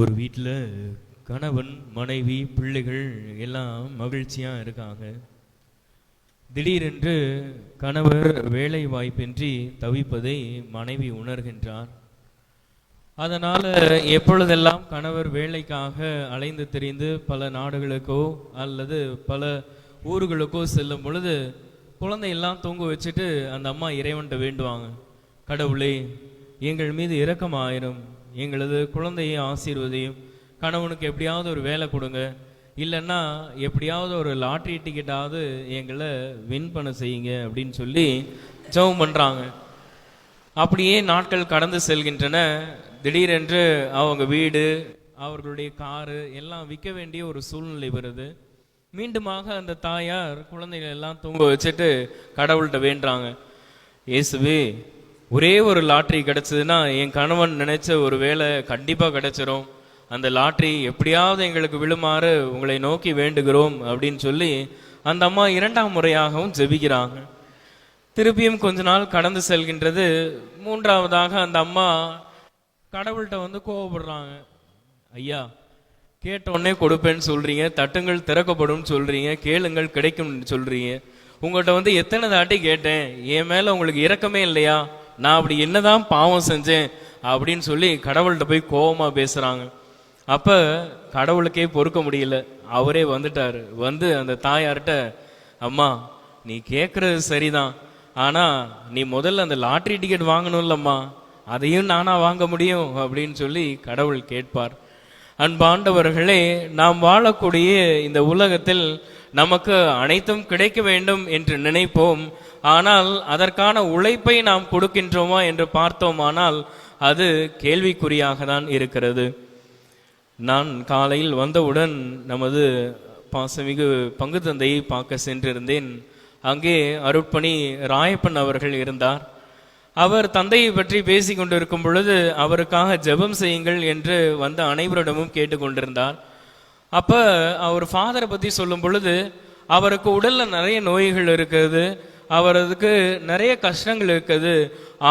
ஒரு வீட்டில் கணவன் மனைவி பிள்ளைகள் எல்லாம் மகிழ்ச்சியாக இருக்காங்க. திடீரென்று கணவர் வேலை வாய்ப்பின்றி தவிப்பதை மனைவி உணர்கின்றார். அதனால் எப்பொழுதெல்லாம் கணவர் வேலைக்காக அலைந்து திரிந்து பல நாடுகளுக்கோ அல்லது பல ஊர்களுக்கோ செல்லும் பொழுது குழந்தையெல்லாம் தூங்க வச்சுட்டு அந்த அம்மா இறைவன்கிட்ட வேண்டுவாங்க, கடவுளே எங்கள் மீது இரக்கமாயிரும், எங்களது குழந்தையை ஆசீர்வதியும், கணவனுக்கு எப்படியாவது ஒரு வேலை கொடுங்க, இல்லைன்னா எப்படியாவது ஒரு லாட்ரி டிக்கெட்டாவது எங்களை வின் பண்ண செய்யுங்க அப்படின்னு சொல்லி ஜெபம் பண்ணுறாங்க. அப்படியே நாட்கள் கடந்து செல்கின்றன. திடீரென்று அவங்க வீடு, அவர்களுடைய காரு எல்லாம் விற்க வேண்டிய ஒரு சூழ்நிலை வருது. மீண்டுமாக அந்த தாயார் குழந்தைகள் எல்லாம் தூங்க வச்சுட்டு கடவுள்கிட்ட வேண்டுறாங்க, இயேசுவே ஒரே ஒரு லாட்ரி கிடைச்சதுன்னா என் கணவன் நினைச்ச ஒரு வேலை கண்டிப்பாக கிடைச்சிரும், அந்த லாட்ரி எப்படியாவது எங்களுக்கு விழுமாறு உங்களை நோக்கி வேண்டுகிறோம் அப்படின்னு சொல்லி அந்த அம்மா இரண்டாம் முறையாகவும் ஜெபிக்கிறாங்க. திருப்பியும் கொஞ்ச நாள் கடந்து செல்கின்றது. மூன்றாவதாக அந்த அம்மா கடவுள்கிட்ட கோவப்படுறாங்க, ஐயா கேட்ட உடனே கொடுப்பேன்னு சொல்றீங்க, தட்டுங்கள் திறக்கப்படும் சொல்றீங்க, கேளுங்கள் கிடைக்கும் சொல்றீங்க, உங்கள்கிட்ட எத்தனை தாட்டி கேட்டேன், என் மேல உங்களுக்கு இரக்கமே இல்லையா, நான் அப்படி என்னதான் பாவம் செஞ்சேன் அப்படின்னு சொல்லி கடவுள்கிட்ட போய் கோபமா பேசுறாங்க. அப்ப கடவுளுக்கே பொறுக்க முடியல, அவரே வந்துட்டாரு. அந்த தாயார்கிட்ட, அம்மா நீ கேட்கறது சரிதான், ஆனா நீ முதல்ல அந்த லாட்ரி டிக்கெட் வாங்கணும்லம்மா, அதையும் நானா வாங்க முடியும் அப்படின்னு சொல்லி கடவுள் கேட்பார். அன்பாண்டவர்களே, நாம் வாழக்கூடிய இந்த உலகத்தில் நமக்கு அனைத்தும் கிடைக்க வேண்டும் என்று நினைப்போம். ஆனால் அதற்கான உழைப்பை நாம் கொடுக்கின்றோமா என்று பார்த்தோமானால் அது கேள்விக்குறியாக தான் இருக்கிறது. நான் காலையில் வந்தவுடன் நமது பாசமிகு பங்கு தந்தையை பார்க்க சென்றிருந்தேன். அங்கே அருட்பணி ராயப்பன் அவர்கள் இருந்தார். அவர் தந்தையை பற்றி பேசி கொண்டிருக்கும் பொழுது அவருக்காக ஜெபம் செய்யுங்கள் என்று அனைவரிடமும் கேட்டுக்கொண்டிருந்தார். அப்ப அவர் ஃபாதரை பத்தி சொல்லும் பொழுது அவருக்கு உடல்ல நிறைய நோய்கள் இருக்குது, அவருக்கு நிறைய கஷ்டங்கள் இருக்குது.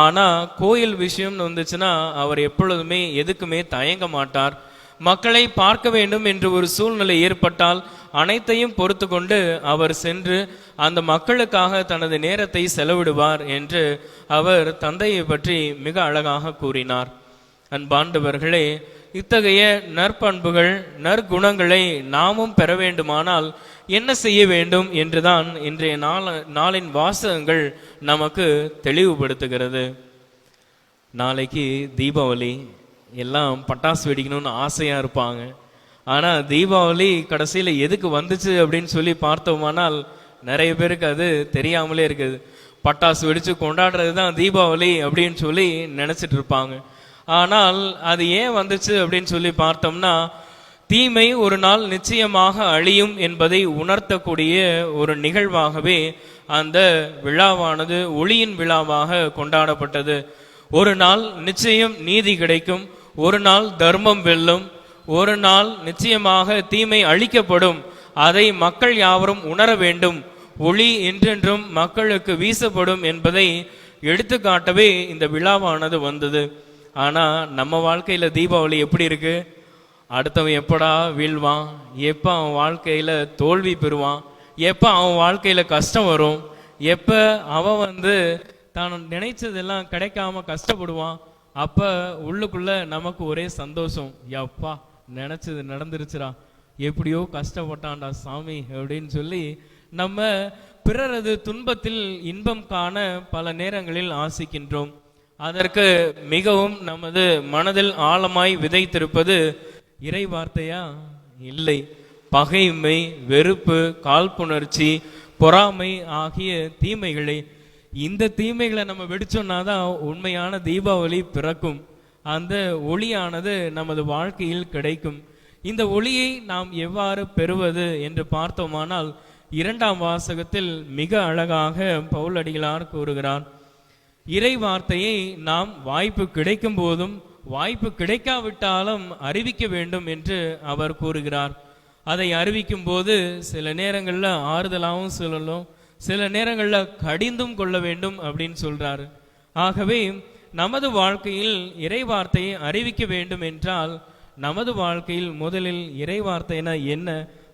ஆனா கோயில் விஷயம் வந்துச்சுன்னா அவர் எப்பொழுதுமே எதுக்குமே தயங்க மாட்டார். மக்களை பார்க்க வேண்டும் என்று ஒரு சூழ்நிலை ஏற்பட்டால் அனைத்தையும் பொறுத்து கொண்டு அவர் சென்று அந்த மக்களுக்காக தனது நேரத்தை செலவிடுவார் என்று அவர் தந்தையை பற்றி மிக அழகாக கூறினார். அன்பாண்டவர்களே, இத்தகைய நற்பண்புகள் நற்குணங்களை நாமும் பெற வேண்டுமானால் என்ன செய்ய வேண்டும் என்றுதான் இன்றைய நாளின் வாசகங்கள் நமக்கு தெளிவுபடுத்துகிறது. நாளைக்கு தீபாவளி, எல்லாம் பட்டாசு வெடிக்கணும்னு ஆசையா இருப்பாங்க. ஆனா தீபாவளி கடைசியில எதுக்கு வந்துச்சு அப்படின்னு சொல்லி பார்த்தோமானால் நிறைய பேருக்கு அது தெரியாமலே இருக்குது. பட்டாசு வெடிச்சு கொண்டாடுறது தான் தீபாவளி அப்படின்னு சொல்லி நினைச்சிட்டு இருப்பாங்க. ஆனால் அது ஏன் வந்துச்சு அப்படின்னு சொல்லி பார்த்தோம்னா, தீமை ஒரு நாள் நிச்சயமாக அழியும் என்பதை உணர்த்தக்கூடிய ஒரு நிகழ்வாகவே அந்த விழாவானது ஒளியின் விழாவாக கொண்டாடப்பட்டது. ஒரு நாள் நிச்சயம் நீதி கிடைக்கும், ஒரு நாள் தர்மம் வெல்லும், ஒரு நாள் நிச்சயமாக தீமை அழிக்கப்படும், அதை மக்கள் யாவரும் உணர வேண்டும், ஒளி என்றென்றும் மக்களுக்கு வீசப்படும் என்பதை எடுத்துக்காட்டவே இந்த விழாவானது வந்தது. ஆனா நம்ம வாழ்க்கையில தீபாவளி எப்படி இருக்கு? அடுத்தவன் எப்படா வீழ்வான், எப்ப அவன் வாழ்க்கையில தோல்வி பெறுவான், எப்ப அவன் வாழ்க்கையில கஷ்டம் வரும், எப்ப அவன் தான் நினைச்சதெல்லாம் கிடைக்காம கஷ்டப்படுவான், அப்ப உள்ளுக்குள்ள நமக்கு ஒரே சந்தோஷம், எப்பா நினைச்சது நடந்துருச்சுடா, எப்படியோ கஷ்டப்பட்டான்டா சாமி அப்படின்னு சொல்லி நம்ம பிறரது துன்பத்தில் இன்பம் காண பல நேரங்களில் ஆசிக்கின்றோம். அதற்கு மிகவும் நமது மனதில் ஆழமாய் விதைத்திருப்பது இறை வார்த்தையா? இல்லை. பகைமை, வெறுப்பு, காழ்ப்புணர்ச்சி, பொறாமை ஆகிய தீமைகளை, இந்த தீமைகளை நம்ம வெடிச்சோம்னாதான் உண்மையான தீபாவளி பிறக்கும். அந்த ஒளியானது நமது வாழ்க்கையில் கிடைக்கும். இந்த ஒளியை நாம் எவ்வாறு பெறுவது என்று பார்த்தோமானால் இரண்டாம் வாசகத்தில் மிக அழகாக பவுல் அடிகளார் கூறுகிறார். இறை வார்த்தையை நாம் வாய்ப்பு கிடைக்கும் போதும் வாய்ப்பு கிடைக்காவிட்டாலும் அறிவிக்க வேண்டும் என்று அவர் கூறுகிறார். அதை அறிவிக்கும் போது சில நேரங்கள்ல ஆறுதலாகவும் சொல்லணும், சில நேரங்கள்ல கடிந்தும் கொள்ள வேண்டும் அப்படின்னு சொல்றாரு. ஆகவே நமது வாழ்க்கையில் இறை வார்த்தையை அறிவிக்க வேண்டும் என்றால் நமது வாழ்க்கையில் முதலில் இறை வார்த்தைனா என்ன,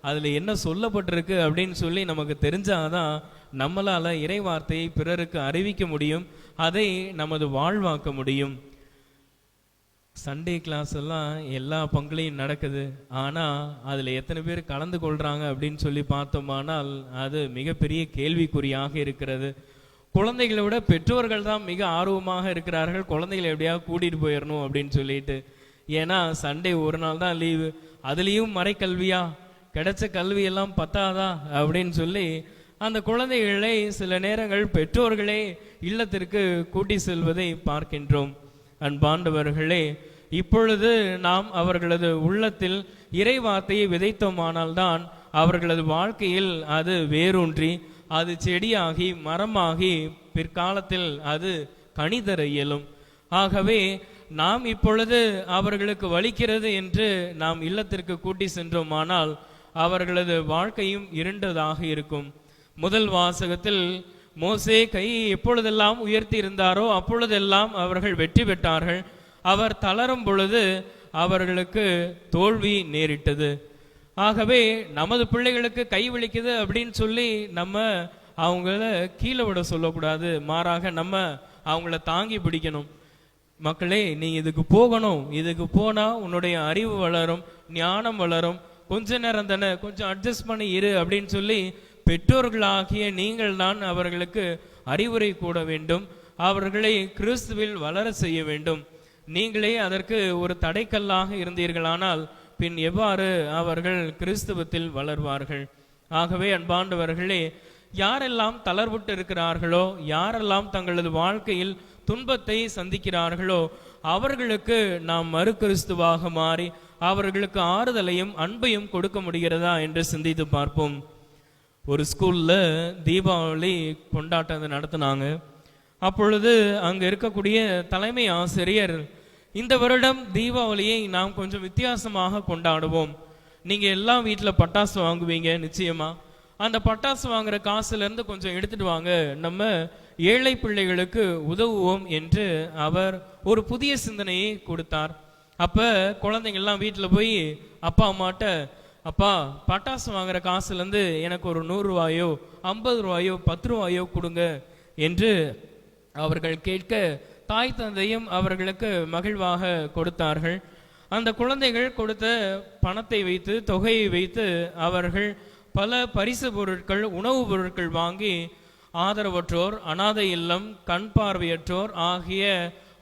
அதுல என்ன சொல்லப்பட்டிருக்கு அப்படின்னு சொல்லி நமக்கு தெரிஞ்சாதான் நம்மளால இறை வார்த்தையை பிறருக்கு அறிவிக்க முடியும், அதை நமது வாழ்வாக்க முடியும். சண்டே கிளாஸ் எல்லாம் எல்லா பங்குலையும் நடக்குது, ஆனா அதுல எத்தனை பேர் கலந்து கொள்றாங்க அப்படின்னு சொல்லி பார்த்தோமானால் அது மிகப்பெரிய கேள்விக்குறியாக இருக்கிறது. குழந்தைகளை விட பெற்றோர்கள் தான் மிக ஆர்வமாக இருக்கிறார்கள், குழந்தைகளை எப்படியாவது கூட்டிட்டு போயிடணும் அப்படின்னு சொல்லிட்டு. ஏன்னா சண்டே ஒரு நாள் தான் லீவு, அதுலேயும் மறைக்கல்வியா, கிடைச்ச கல்வி எல்லாம் பத்தாதா அப்படின்னு சொல்லி அந்த குழந்தைகளை சில நேரங்கள் பெற்றோர்களே இல்லத்திற்கு கூட்டி செல்வதை பார்க்கின்றோம். அன்பாண்டவர்களே, இப்பொழுது நாம் அவர்களது உள்ளத்தில் இறை வார்த்தையை விதைத்தோமானால்தான் அவர்களது வாழ்க்கையில் அது வேரூன்றி அது செடியாகி மரமாகி பிற்காலத்தில் அது கனி தர இயலும். ஆகவே நாம் இப்பொழுது அவர்களுக்கு வலிக்கிறது என்று நாம் இல்லத்திற்கு கூட்டி சென்றோமானால் அவர்களது வாழ்க்கையும் இருண்டதாக இருக்கும். முதல் வாசகத்தில் மோசே கையை எப்பொழுதெல்லாம் உயர்த்தி இருந்தாரோ அப்பொழுதெல்லாம் அவர்கள் வெற்றி பெற்றார்கள், அவர் தளரும் பொழுது அவர்களுக்கு தோல்வி நேரிட்டது. ஆகவே நமது பிள்ளைகளுக்கு கை வலிக்குது அப்படின்னு சொல்லி நம்ம அவங்கள கீழே விட சொல்லக்கூடாது, மாறாக நம்ம அவங்கள தாங்கி பிடிக்கணும். மக்களே, நீ இதுக்கு போகணும், இதுக்கு போனா உன்னுடைய அறிவு வளரும், ஞானம் வளரும், கொஞ்ச நேரம் தானே, கொஞ்சம் அட்ஜஸ்ட் பண்ணி இரு அப்படின்னு சொல்லி பெற்றோர்களாகிய நீங்கள் தான் அவர்களுக்கு அறிவுரை கூட வேண்டும், அவர்களை கிறிஸ்துவில் வளர செய்ய வேண்டும். நீங்களே அதற்கு ஒரு தடைக்கல்லாக இருந்தீர்களானால் பின் எவ்வாறு அவர்கள் கிறிஸ்துவத்தில் வளர்வார்கள்? ஆகவே அன்பாண்டவர்களே, யாரெல்லாம் தளர்வுட்டு இருக்கிறார்களோ, யாரெல்லாம் தங்களது வாழ்க்கையில் துன்பத்தை சந்திக்கிறார்களோ அவர்களுக்கு நாம் மறு கிறிஸ்துவாக மாறி அவர்களுக்கு ஆறுதலையும் அன்பையும் கொடுக்க முடிகிறதா என்று சிந்தித்து பார்ப்போம். ஒரு ஸ்கூல்ல தீபாவளி கொண்டாட்டத்தை நடத்தினாங்க. அப்பொழுது அங்க இருக்கக்கூடிய தலைமை ஆசிரியர், இந்த வருடம் தீபாவளியை நாம் கொஞ்சம் வித்தியாசமாக கொண்டாடுவோம், நீங்க எல்லாம் வீட்டில் பட்டாசு வாங்குவீங்க நிச்சயமா, அந்த பட்டாசு வாங்குற காசுல இருந்து கொஞ்சம் எடுத்துட்டு வாங்க, நம்ம ஏழை பிள்ளைகளுக்கு உதவுவோம் என்று அவர் ஒரு புதிய சிந்தனையை கொடுத்தார். அப்ப குழந்தைங்கள்லாம் வீட்டில் போய் அப்பா அம்மாட்ட, அப்பா பட்டாசு வாங்குற காசுல இருந்து எனக்கு ஒரு 100 ரூபாயோ 50 ரூபாயோ 10 ரூபாயோ கொடுங்க என்று அவர்கள் கேட்க தாய் தந்தையும் அவர்களுக்கு மகிழ்வாக கொடுத்தார்கள். அந்த குழந்தைகள் கொடுத்த பணத்தை வைத்து, தொகையை வைத்து அவர்கள் பல பரிசு பொருட்கள், உணவுப் பொருட்கள் வாங்கி ஆதரவற்றோர், அனாதை இல்லம், கண் பார்வையற்றோர் ஆகிய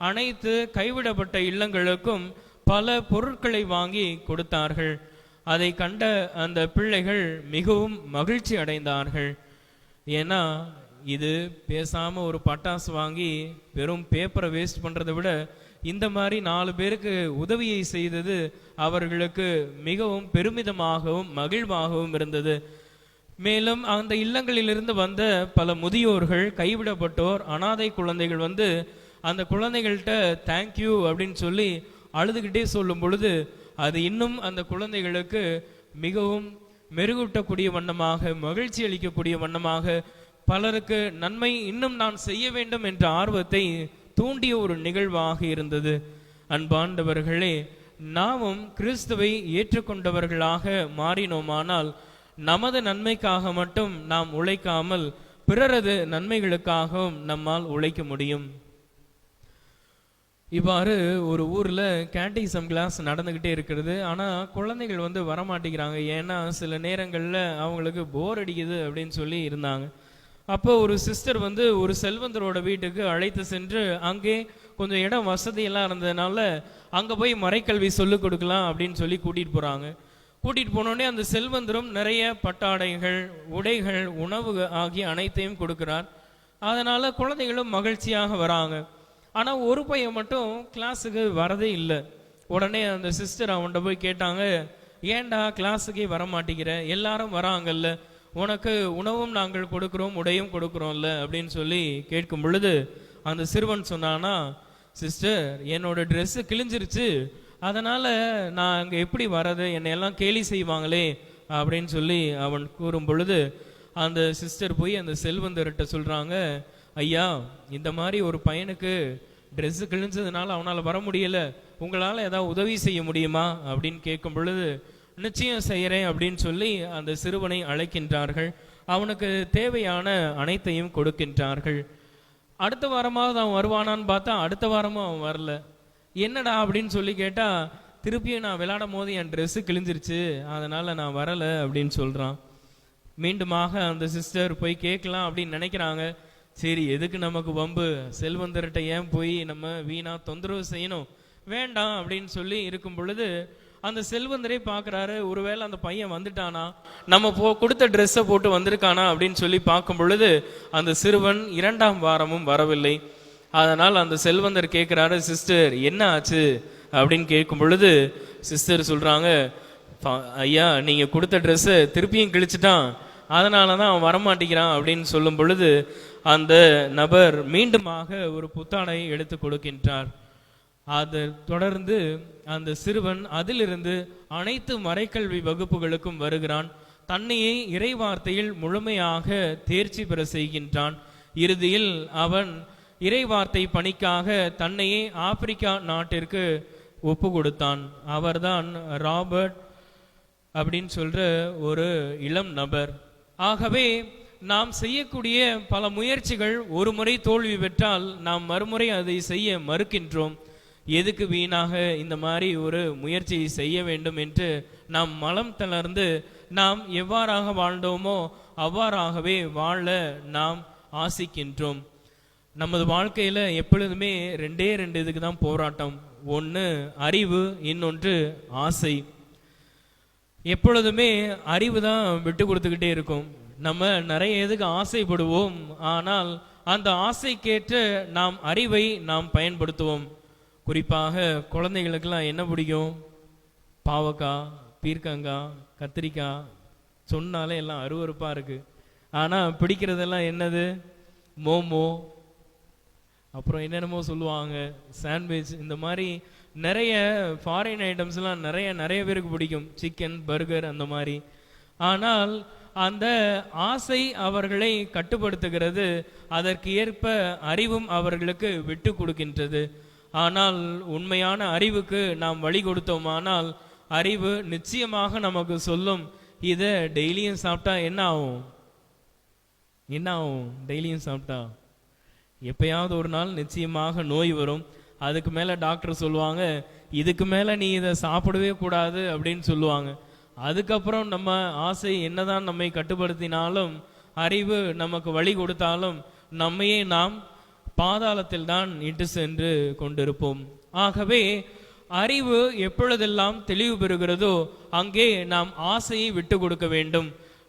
அனைத்து கைவிடப்பட்ட இல்லங்களுக்கும் பல பொருட்களை வாங்கி கொடுத்தார்கள். அதை கண்ட அந்த பிள்ளைகள் மிகவும் மகிழ்ச்சி அடைந்தார்கள். ஏன்னா இது பேசாம ஒரு பட்டாசு வாங்கி வெறும் பேப்பரை வேஸ்ட் பண்றதை விட இந்த மாதிரி 4 பேருக்கு உதவியை செய்தது அவர்களுக்கு மிகவும் பெருமிதமாகவும் மகிழ்வாகவும் இருந்தது. மேலும் அந்த இல்லங்களிலிருந்து வந்த பல முதியோர்கள், கைவிடப்பட்டோர், அனாதை குழந்தைகள் வந்து அந்த குழந்தைகள்கிட்ட தேங்க்யூ அப்படின்னு சொல்லி அழுதுகிட்டே சொல்லும் பொழுது அது இன்னும் அந்த குழந்தைகளுக்கு மிகவும் மெருகூட்டக்கூடிய வண்ணமாக, மகிழ்ச்சி அளிக்கக்கூடிய வண்ணமாக, பலருக்கு நன்மை இன்னும் நான் செய்ய வேண்டும் என்ற ஆர்வத்தை தூண்டிய ஒரு நிகழ்வாக இருந்தது. அன்பாண்டவர்களே, நாமும் கிறிஸ்துவை ஏற்றுக்கொண்டவர்களாக மாறினோமானால் நமது நன்மைக்காக மட்டும் நாம் உழைக்காமல் பிறரது நன்மைகளுக்காகவும் நம்மால் உழைக்க முடியும். இவ்வாறு ஒரு ஊர்ல கேண்டிசம் கிளாஸ் நடந்துகிட்டே இருக்கிறது. ஆனா குழந்தைகள் வந்து வரமாட்டேங்கிறாங்க, ஏன்னா சில நேரங்கள்ல அவங்களுக்கு போர் அடிக்குது அப்படின்னு சொல்லி இருந்தாங்க. அப்போ ஒரு சிஸ்டர் வந்து ஒரு செல்வந்தரோட வீட்டுக்கு அழைத்து சென்று அங்கே கொஞ்சம் இடம் வசதியெல்லாம் இருந்ததுனால அங்கே போய் மறைக்கல்வி சொல்லிக் கொடுக்கலாம் அப்படின்னு சொல்லி கூட்டிகிட்டு போகிறாங்க. கூட்டிகிட்டு போனோடனே அந்த செல்வந்தரும் நிறைய பட்டாடைகள், உடைகள், உணவு ஆகிய அனைத்தையும் கொடுக்குறார். அதனால் குழந்தைகளும் மகிழ்ச்சியாக வராங்க. ஆனால் ஒரு பையன் மட்டும் கிளாஸுக்கு வரதே இல்லை. உடனே அந்த சிஸ்டர் அவன்கிட்ட போய் கேட்டாங்க, ஏன்டா கிளாஸுக்கே வர மாட்டேங்கிற, எல்லாரும் வராங்கல்ல, உனக்கு உணவும் நாங்கள் கொடுக்குறோம், உடையும் கொடுக்குறோம்ல அப்படின்னு சொல்லி கேட்கும் பொழுது அந்த சிறுவன் சொன்னானா, சிஸ்டர் என்னோட ட்ரெஸ்ஸு கிழிஞ்சிருச்சு, அதனால் நான் அங்கே எப்படி வர்றது, என்னை எல்லாம் கேலி செய்வாங்களே அப்படின்னு சொல்லி அவன் கூறும் பொழுது அந்த சிஸ்டர் போய் அந்த செல்வந்தர்கிட்ட சொல்கிறாங்க, ஐயா இந்த மாதிரி ஒரு பையனுக்கு ட்ரெஸ்ஸு கிழிஞ்சதுனால அவனால் வர முடியலை, உங்களால் ஏதாவது உதவி செய்ய முடியுமா அப்படின்னு கேட்கும் பொழுது, நிச்சயம் செய்கிறேன் அப்படின்னு சொல்லி அந்த சிறுவனை அழைக்கின்றார்கள். அவனுக்கு தேவையான அனைத்தையும் கொடுக்கின்றார்கள். அடுத்த வாரமாவது அவன் வருவானான்னு பார்த்தா அடுத்த வாரமும் அவன் வரல. என்னடா அப்படின்னு சொல்லி கேட்டா, திருப்பியும் நான் விளையாடும் போது என் ட்ரெஸ்ஸு கிழிஞ்சிருச்சு, அதனால நான் வரல அப்படின்னு சொல்றான். மீண்டுமாக அந்த சிஸ்டர் போய் கேட்கலாம் அப்படின்னு நினைக்கிறாங்க. சரி, எதுக்கு நமக்கு வம்பு, செல்வந்தர்கிட்ட ஏன் போய் நம்ம வீணா தொந்தரவு செய்யணும், வேண்டாம் அப்படின்னு சொல்லி இருக்கும் பொழுது அந்த செல்வந்தரே பார்க்குறாரு. ஒருவேளை அந்த பையன் வந்துட்டானா, நம்ம கொடுத்த ட்ரெஸ்ஸை போட்டு வந்திருக்கானா அப்படின்னு சொல்லி பார்க்கும் பொழுது அந்த சிறுவன் 2ஆம் வாரமும் வரவில்லை. அதனால் அந்த செல்வந்தர் கேட்குறாரு, சிஸ்டர் என்ன ஆச்சு அப்படின்னு கேட்கும் பொழுது சிஸ்டர் சொல்கிறாங்க, ஐயா நீங்கள் கொடுத்த ட்ரெஸ்ஸை திருப்பியும் கிழிச்சிட்டான், அதனால தான் அவன் வரமாட்டேங்கிறான் அப்படின்னு சொல்லும் பொழுது அந்த நபர் மீண்டுமாக ஒரு புத்தாடை எடுத்து கொடுக்கின்றார். அதை தொடர்ந்து அந்த சிறுவன் அதிலிருந்து அனைத்து மறைக்கல்வி வகுப்புகளுக்கும் வருகிறான். தன்னையே இறைவார்த்தையில் முழுமையாக தேர்ச்சி பெற செய்கின்றான். இறுதியில் அவன் இறைவார்த்தை பணிக்காக தன்னையே ஆப்பிரிக்கா நாட்டிற்கு ஒப்பு கொடுத்தான். அவர்தான் ராபர்ட் அப்படின்னு சொல்ற ஒரு இளம் நபர். ஆகவே நாம் செய்யக்கூடிய பல முயற்சிகள் ஒரு முறை தோல்வி பெற்றால் நாம் மறுமுறை அதை செய்ய மறுக்கின்றோம். எதுக்கு வீணாக இந்த மாதிரி ஒரு முயற்சியை செய்ய வேண்டும் என்று நாம் மனம் தளர்ந்து நாம் எவ்வாறாக வாழ்ந்தோமோ அவ்வாறாகவே வாழ நாம் ஆசிக்கின்றோம். நமது வாழ்க்கையில் எப்பொழுதுமே 2 இதுக்கு தான் போராட்டம். ஒன்று அறிவு, இன்னொன்று ஆசை. எப்பொழுதுமே அறிவு தான் விட்டு கொடுத்துக்கிட்டே இருக்கும். நம்ம நிறைய எதுக்கு ஆசைப்படுவோம், ஆனால் அந்த ஆசைக்கேற்ற நாம் அறிவை நாம் பயன்படுத்துவோம். குறிப்பாக குழந்தைகளுக்கெல்லாம் என்ன பிடிக்கும்? பாவக்காய், பீர்க்கங்காய், கத்திரிக்காய் சொன்னாலே எல்லாம் அருவருப்பாக இருக்குது. ஆனால் பிடிக்கிறதெல்லாம் என்னது? மோமோ, அப்புறம் என்னென்னமோ சொல்லுவாங்க, சாண்ட்விச், இந்த மாதிரி நிறைய ஃபாரின் ஐட்டம்ஸ்லாம் நிறைய பேருக்கு பிடிக்கும், சிக்கன், பர்கர் அந்த மாதிரி. ஆனால் அந்த ஆசை அவர்களை கட்டுப்படுத்துகிறது, அதற்கு ஏற்ப அறிவும் அவர்களுக்கு விட்டு கொடுக்கின்றது. ஆனால் உண்மையான அறிவுக்கு நாம் வழி கொடுத்தோமானால் அறிவு நிச்சயமாக நமக்கு சொல்லும், இதை டெய்லியும் சாப்பிட்டா என்ன ஆகும்? டெய்லியும் சாப்பிட்டா எப்பயாவது ஒரு நாள் நிச்சயமாக நோய் வரும். அதுக்கு மேலே டாக்டர் சொல்லுவாங்க, இதுக்கு மேலே நீ இதை சாப்பிடவே கூடாது அப்படின்னு சொல்லுவாங்க. அதுக்கப்புறம் நம்ம ஆசை என்னதான் நம்மை கட்டுப்படுத்தினாலும், அறிவு நமக்கு வழி கொடுத்தாலும் நம்மையே நாம் பாதாளத்தில் தான் இட்டு சென்று கொண்டிருப்போம். ஆகவே அறிவு எப்பொழுதெல்லாம் தெளிவு பெறுகிறதோ அங்கே நாம் ஆசையை விட்டு கொடுக்க வேண்டும்.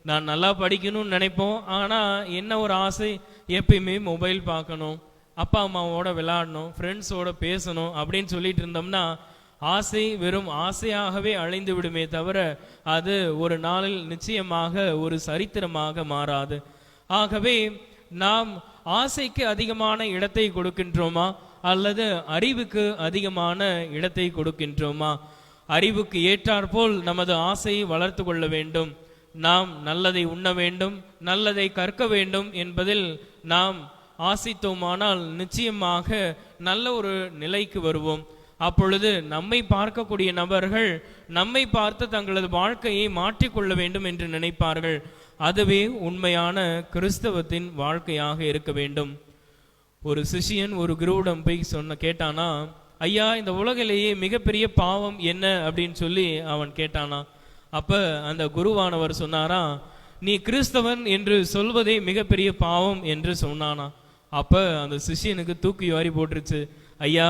நான் நல்லா படிக்கணும்னு நினைப்போம், ஆனால் என்ன ஒரு ஆசை? எப்பயுமே மொபைல் பார்க்கணும், அப்பா அம்மாவோட விளையாடணும், ஃப்ரெண்ட்ஸோட பேசணும் அப்படின்னு சொல்லிட்டு இருந்தோம்னா ஆசை வெறும் ஆசையாகவே அழிந்து விடுமே தவிர அது ஒரு நாளில் நிச்சயமாக ஒரு சரித்திரமாக மாறாது. ஆகவே நாம் ஆசைக்கு அதிகமான இடத்தை கொடுக்கின்றோமா அல்லது அறிவுக்கு அதிகமான இடத்தை கொடுக்கின்றோமா? அறிவுக்கு ஏற்றாற்போல் நமது ஆசையை வளர்த்து கொள்ள வேண்டும். நாம் நல்லதை உண்ண வேண்டும், நல்லதை கற்க வேண்டும் என்பதில் நாம் ஆசித்தோமானால் நிச்சயமாக நல்ல ஒரு நிலைக்கு வருவோம். அப்பொழுது நம்மை பார்க்கக்கூடிய நபர்கள் நம்மை பார்த்து தங்களது வாழ்க்கையை மாற்றிக்கொள்ள வேண்டும் என்று நினைப்பார்கள். அதுவே உண்மையான கிறிஸ்தவத்தின் வாழ்க்கையாக இருக்க வேண்டும். ஒரு சிஷியன் ஒரு குருவிடம் போய் கேட்டானா, ஐயா இந்த உலகிலேயே மிகப்பெரிய பாவம் என்ன அப்படின்னு சொல்லி அவன் கேட்டானா. அப்ப அந்த குருவானவர் சொன்னாரா, நீ கிறிஸ்தவன் என்று சொல்வதே மிகப்பெரிய பாவம் என்று சொன்னானா. அப்ப அந்த சிஷியனுக்கு தூக்கி வாரி போட்டுருச்சு. ஐயா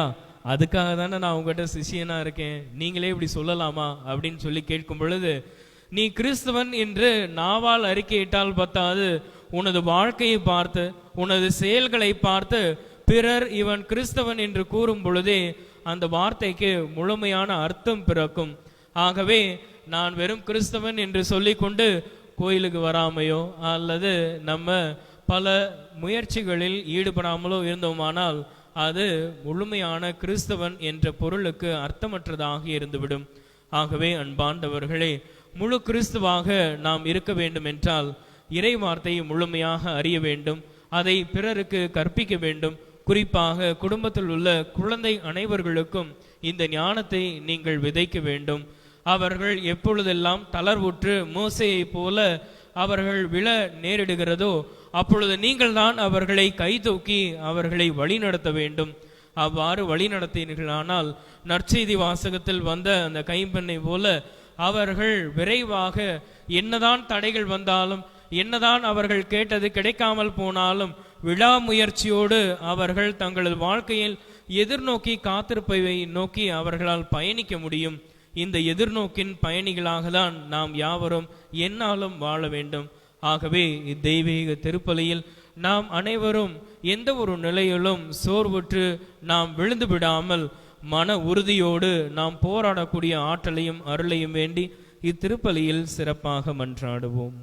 அதுக்காக தானே நான் உங்ககிட்ட சிஷியனா இருக்கேன், நீங்களே இப்படி சொல்லலாமா அப்படின்னு சொல்லி கேட்கும் பொழுது, நீ கிறிஸ்தவன் என்று நாவால் அறிக்கையிட்டால் பத்தாது, உனது வாழ்க்கையை பார்த்து உனது செயல்களை பார்த்து பிறர் இவன் கிறிஸ்தவன் என்று கூறும் பொழுதே அந்த வார்த்தைக்கு முழுமையான அர்த்தம் பிறக்கும். ஆகவே நான் வெறும் கிறிஸ்தவன் என்று சொல்லிக்கொண்டு கோயிலுக்கு வராமையோ அல்லது நம்ம பல முயற்சிகளில் ஈடுபடாமலோ இருந்தோமானால் அது முழுமையான கிறிஸ்தவன் என்ற பொருளுக்கு அர்த்தமற்றதாக இருந்துவிடும். ஆகவே அன்பாண்டவர்களே, முழு கிறிஸ்துவாக நாம் இருக்க வேண்டும் என்றால் இறை வார்த்தையை முழுமையாக அறிய வேண்டும், அதை பிறருக்கு கற்பிக்க வேண்டும். குறிப்பாக குடும்பத்தில் உள்ள குழந்தை அனைவர்களுக்கும் இந்த ஞானத்தை நீங்கள் விதைக்க வேண்டும். அவர்கள் எப்பொழுதெல்லாம் தளர்வுற்று மோசேயை போல அவர்கள் விழ நேரிடுகிறதோ அப்பொழுது நீங்கள் தான் அவர்களை கைதூக்கி அவர்களை வழிநடத்த வேண்டும். அவ்வாறு வழி நடத்தினீர்களானால் நற்செய்தி வாசகத்தில் வந்த அந்த கைம்பெண்ணை போல அவர்கள் விரைவாக என்னதான் தடைகள் வந்தாலும், என்னதான் அவர்கள் கேட்டது கிடைக்காமல் போனாலும் விடாமுயற்சியோடு அவர்கள் தங்களது வாழ்க்கையில் எதிர்நோக்கி காத்திருப்பதை நோக்கி அவர்களால் பயணிக்க முடியும். இந்த எதிர்நோக்கின் பயணிகளாக தான் நாம் யாவரும் எந்நாளும் வாழ வேண்டும். ஆகவே இத்தெய்வீக திருப்பலியில் நாம் அனைவரும் எந்த ஒரு நிலையிலும் சோர்வுற்று நாம் விழுந்து விடாமல் மன உறுதியோடு நாம் போராடக்கூடிய ஆற்றலையும் அருளையும் வேண்டி இத்திருப்பலியில் சிறப்பாக மன்றாடுவோம்.